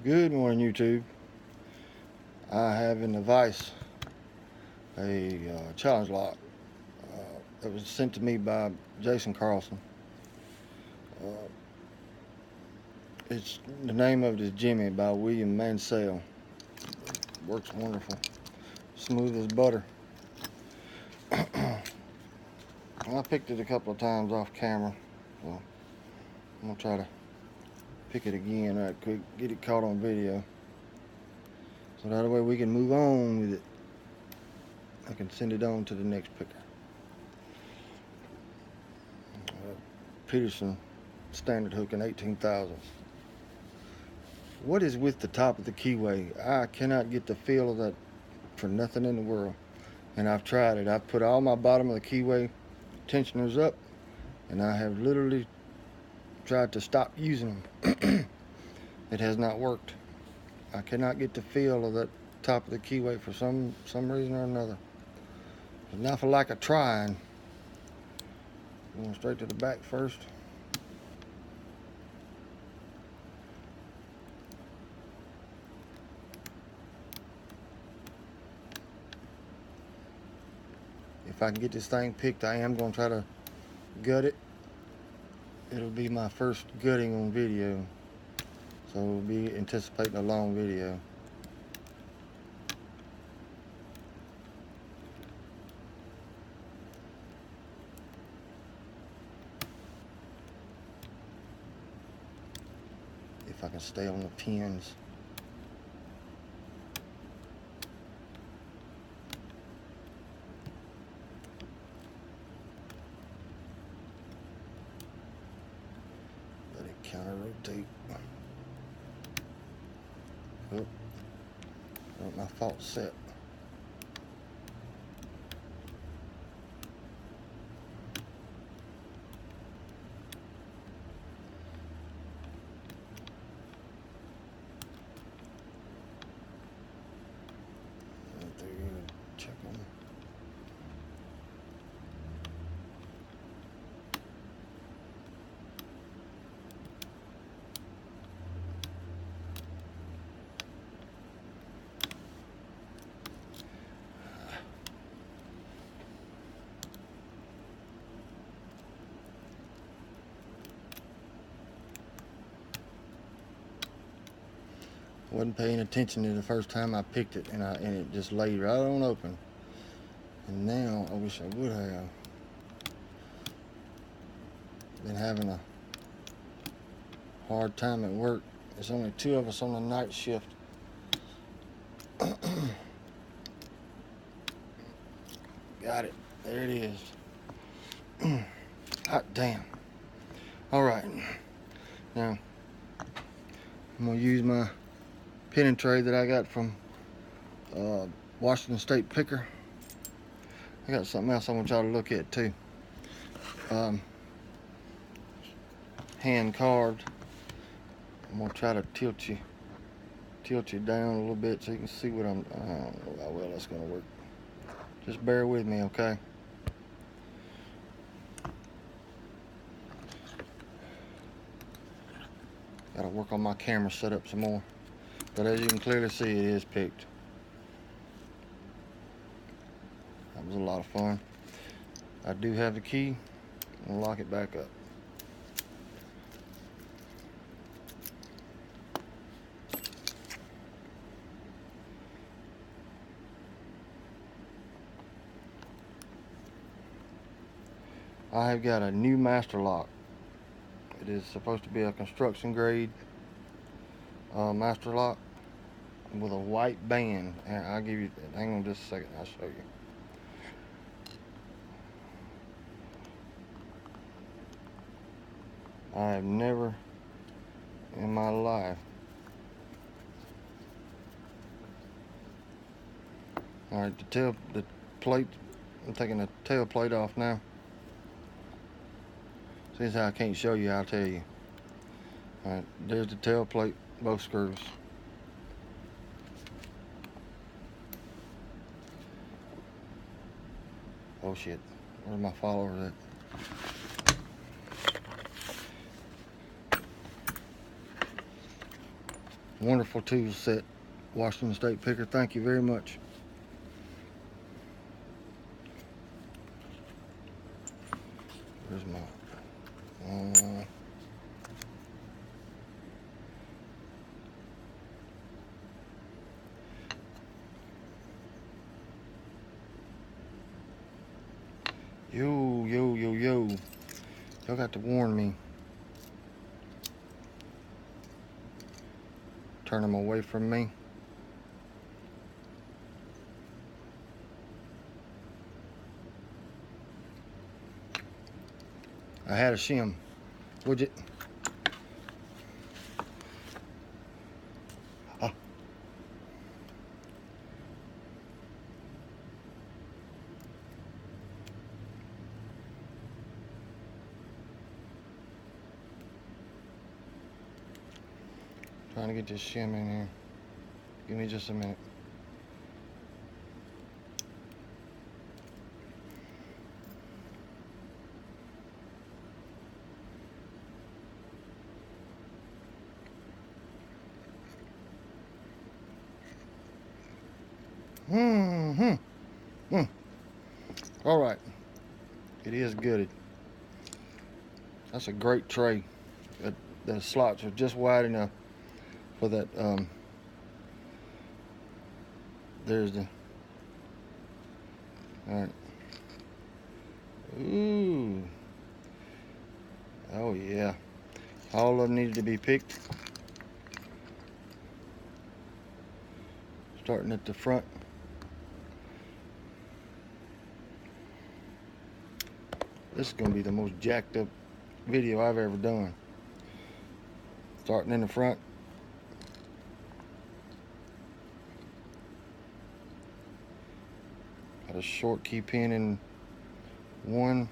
Good morning, YouTube. I have in the vise a challenge lock that was sent to me by Jason Carlson. Uh, it's the name of it is Jimmy by William Mancel. Works wonderful, smooth as butter. I picked it a couple of times off camera, so I'm gonna try to pick it again right quick, get it caught on video, so that way we can move on with it. I can send it on to the next picker. Peterson standard hook in 18,000. What is with the top of the keyway? I cannot get the feel of that for nothing in the world. And I've tried it. I've put all my bottom of the keyway tensioners up, and I have literally tried to stop using them. It has not worked. I cannot get the feel of that top of the keyway for some reason or another. But now for lack of trying, going straight to the back first. If I can get this thing picked, I am going to try to gut it. It'll be my first gutting on video, so we'll be anticipating a long video. If I can stay on the pins. Let it counter rotate. Oh, my fault set. Check them. Wasn't paying attention to the first time I picked it, and it just laid right on open. And now I wish I would have. Been having a hard time at work. There's only 2 of us on the night shift. Got it. There it is. Hot damn. All right. Now I'm gonna use my pinning tray that I got from Washington State Picker. I got something else I want y'all to look at too. Hand carved. I'm gonna try to tilt you down a little bit so you can see what I don't know how well that's gonna work. Just bear with me, okay? Gotta work on my camera setup some more. But as you can clearly see, it is picked. That was a lot of fun. I do have the key. I'll lock it back up. I have got a new master lock. It is supposed to be a construction grade master lock with a white band. And I'll give you, hang on just a second, I'll show you. I have never in my life. All right, the plate, I'm taking the tail plate off now. See how I can't show you, I'll tell you. All right, there's the tail plate, both screws. Oh shit, where's my follower at? Wonderful tool set, Washington State Picker. Thank you very much. Where's my... Yo. Y'all got to warn me. Turn them away from me. I had a shim. Would you? Ah. Trying to get this shim in here. Give me just a minute. All right. It is gutted. That's a great tray. The slots are just wide enough for that. There's the... All right. Ooh. Oh yeah. All of them needed to be picked. Starting at the front. This is going to be the most jacked up video I've ever done. Starting in the front. Got a short key pin in one.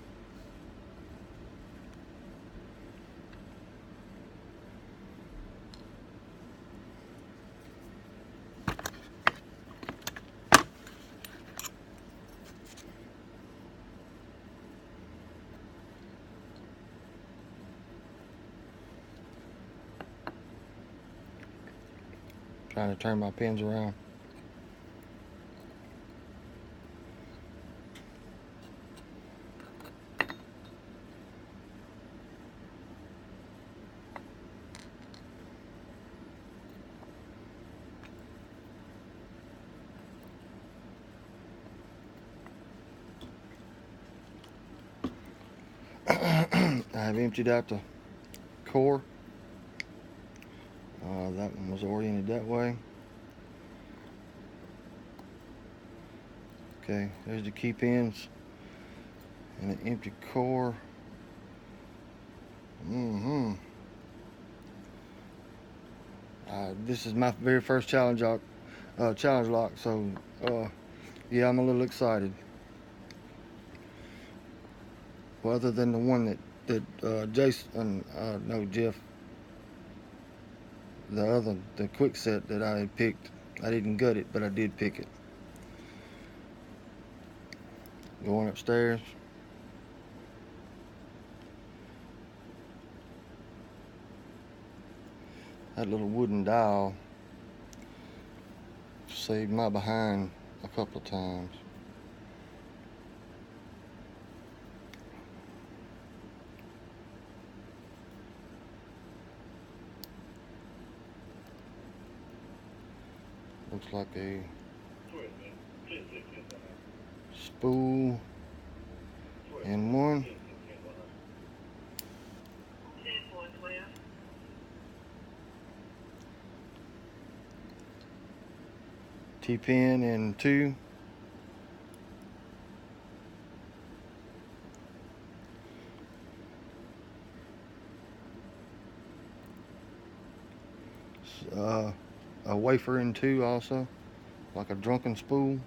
Trying to turn my pins around. I've emptied out the core. That one was oriented that way. Okay, there's the key pins and an empty core. This is my very first challenge lock, so yeah, I'm a little excited. Well, other than the one that Jason, no, Jeff, the quick set that I had picked, I didn't gut it, but I did pick it. Going upstairs. That little wooden dial saved my behind a couple of times. Looks like a spool in one. T-pin in two. A wafer in two also, like a drunken spool.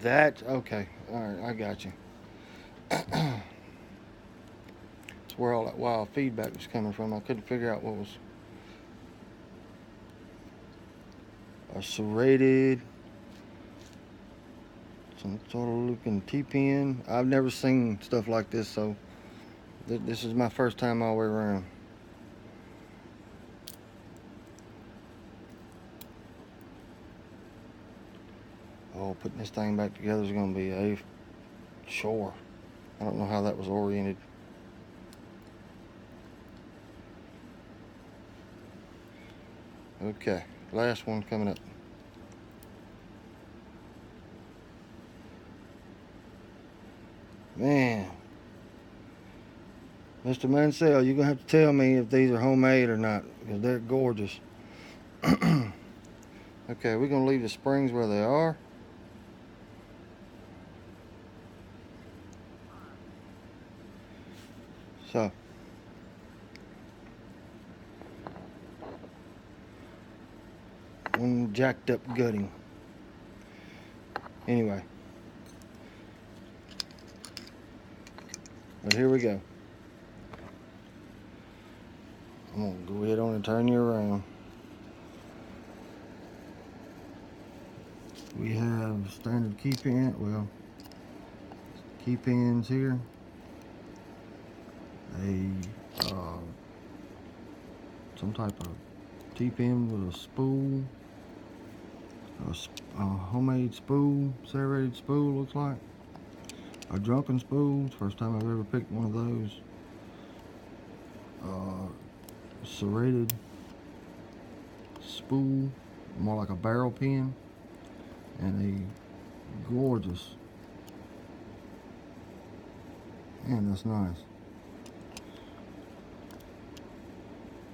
That, okay, all right, I got you. That's where all that wild feedback was coming from. I couldn't figure out what was. A serrated, some sort of looking T-pin. I've never seen stuff like this, so this is my first time all the way around. Oh, putting this thing back together is going to be a chore. I don't know how that was oriented. Okay, last one coming up. Man, Mr. Mancel, you're going to have to tell me if these are homemade or not, because they're gorgeous. Okay, we're going to leave the springs where they are. So, one jacked up gutting. Anyway. But here we go. I'm going to go ahead on and turn you around. We have standard key pin, well, key pins here. Some type of T-pin with a spool. A homemade spool, serrated spool looks like. A drunken spool, first time I've ever picked one of those. Serrated spool, more like a barrel pin. And a gorgeous, man, that's nice.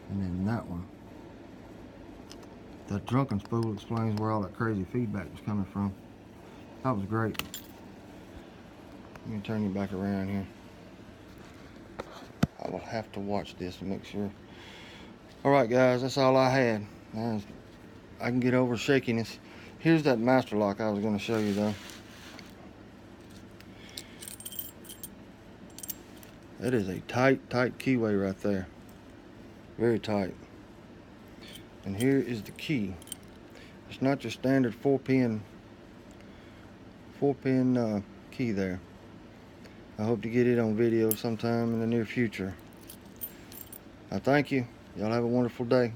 And then that one. That drunken spool explains where all that crazy feedback was coming from. That was great. Let me turn you back around here. I will have to watch this to make sure. Alright guys, that's all I had. I can get over shakiness. Here's that master lock I was going to show you though. That is a tight keyway right there. Very tight. And here is the key. It's not your standard 4-pin key there. I hope to get it on video sometime in the near future. I thank you. Y'all have a wonderful day.